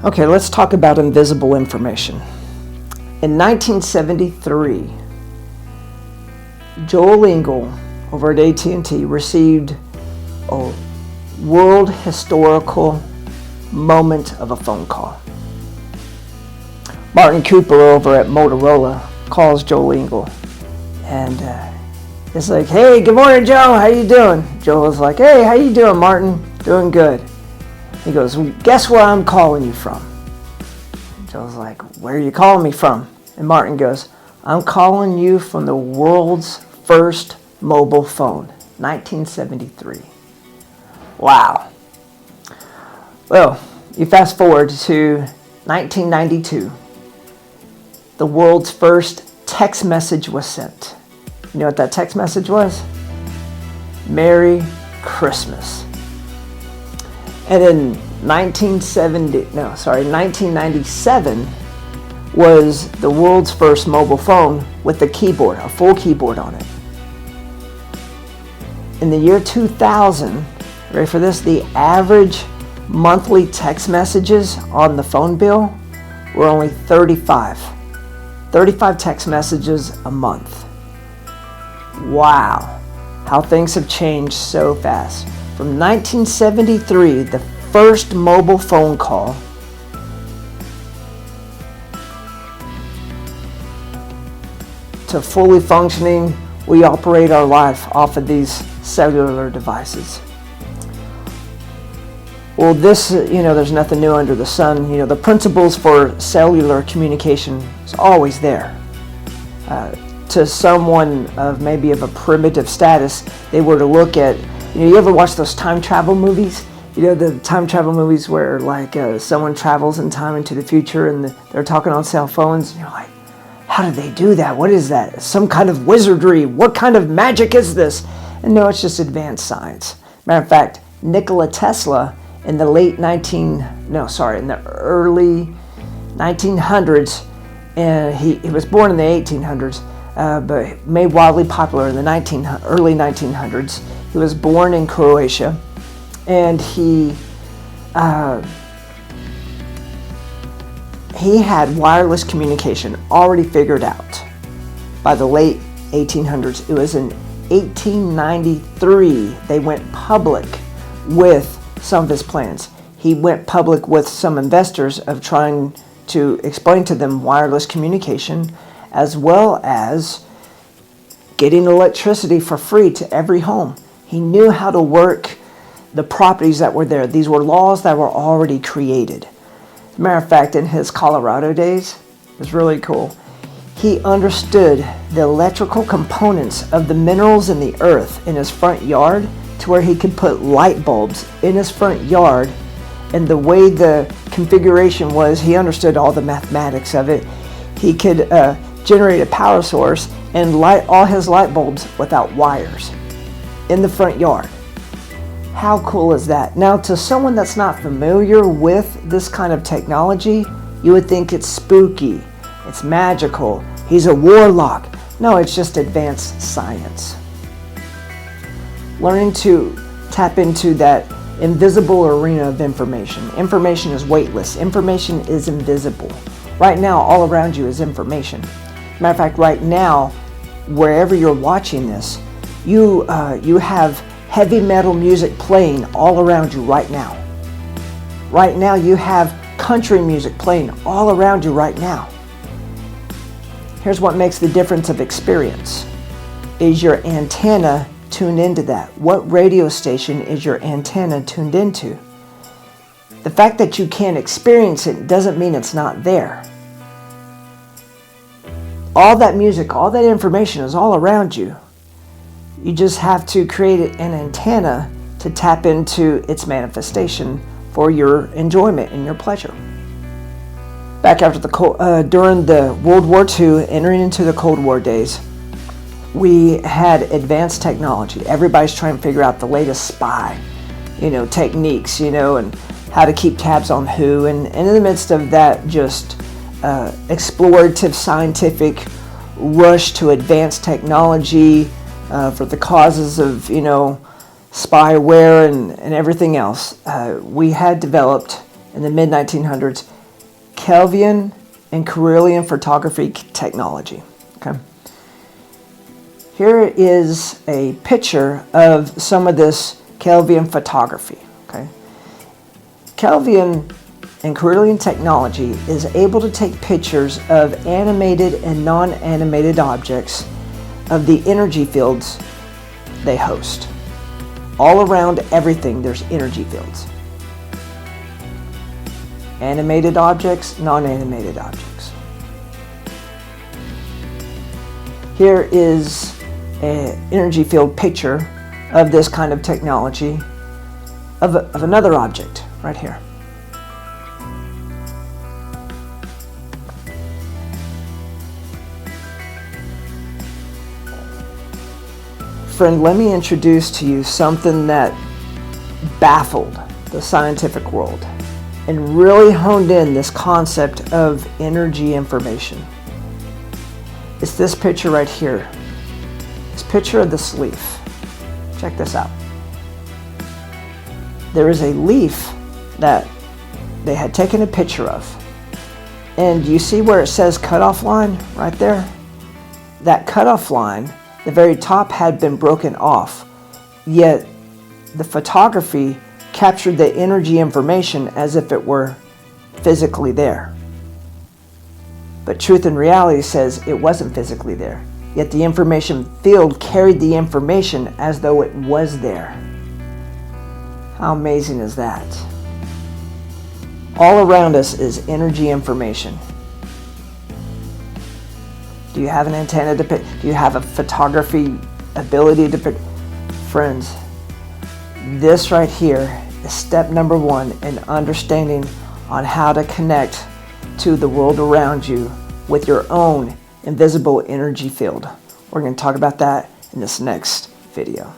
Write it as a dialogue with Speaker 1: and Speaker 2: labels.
Speaker 1: Okay, let's talk about invisible information. In 1973, Joel Engel over at AT&T received a world historical moment of a phone call. Martin Cooper over at Motorola calls Joel Engel and it's like, "Hey, good morning, Joe. How you doing?" Joel's like, "Hey, how you doing, Martin?" "Doing good." He goes, "Well, guess where I'm calling you from?" Joel's like, "Where are you calling me from?" And Martin goes, "I'm calling you from the world's first mobile phone, 1973. Wow. Well, you fast forward to 1992. The world's first text message was sent. You know what that text message was? Merry Christmas. And in 1997 was the world's first mobile phone with a keyboard, a full keyboard on it. In the year 2000, ready for this? The average monthly text messages on the phone bill were only 35 text messages a month. Wow, how things have changed so fast. From 1973, the first mobile phone call, to fully functioning, we operate our life off of these cellular devices. Well, this, there's nothing new under the sun. The principles for cellular communication is always there. To someone of maybe of a primitive status, they were to look at, you ever watch those time travel movies? The time travel movies where someone travels in time into the future and they're talking on cell phones. And you're like, how do they do that? What is that? Some kind of wizardry. What kind of magic is this? And no, it's just advanced science. Matter of fact, Nikola Tesla in the early 1900s, and he was born in the 1800s, but made wildly popular in the early 1900s. He was born in Croatia, and he had wireless communication already figured out by the late 1800s. It was in 1893 they went public with some of his plans. He went public with some investors of trying to explain to them wireless communication, as well as getting electricity for free to every home. He knew how to work the properties that were there. These were laws that were already created. As a matter of fact, in his Colorado days, it was really cool. He understood the electrical components of the minerals in the earth in his front yard to where he could put light bulbs in his front yard. And the way the configuration was, he understood all the mathematics of it. He could generate a power source and light all his light bulbs without wires in the front yard. How cool is that? Now, to someone that's not familiar with this kind of technology, you would think it's spooky, it's magical, he's a warlock. No, it's just advanced science. Learning to tap into that invisible arena of information. Information is weightless. Information is invisible. Right now, all around you is information. Matter of fact, right now, wherever you're watching this, you have heavy metal music playing all around you right now. Right now, you have country music playing all around you right now. Here's what makes the difference of experience. Is your antenna tuned into that? What radio station is your antenna tuned into? The fact that you can't experience it doesn't mean it's not there. All that music, all that information is all around you. You just have to create an antenna to tap into its manifestation for your enjoyment and your pleasure. Back after during the World War II, entering into the Cold War days, we had advanced technology. Everybody's trying to figure out the latest spy, techniques, and how to keep tabs on who. And in the midst of that, just explorative scientific rush to advanced technology for the causes of, spyware and everything else, we had developed in the mid-1900s Kelvin and Kirlian photography technology. Okay. Here is a picture of some of this Kelvin photography. Okay. Kelvin and Kirlian technology is able to take pictures of animated and non-animated objects of the energy fields they host. All around everything there's energy fields. Animated objects, non-animated objects. Here is an energy field picture of this kind of technology of another object right here. Friend, let me introduce to you something that baffled the scientific world and really honed in this concept of energy information. It's this picture right here. This picture of this leaf. Check this out. There is a leaf that they had taken a picture of. And you see where it says cutoff line right there? That cutoff line, the very top had been broken off, yet the photography captured the energy information as if it were physically there. But truth and reality says it wasn't physically there, yet the information field carried the information as though it was there. How amazing is that? All around us is energy information. Do you have an antenna to pick? Do you have a photography ability to pick? Friends, this right here is step number one in understanding on how to connect to the world around you with your own invisible energy field. We're going to talk about that in this next video.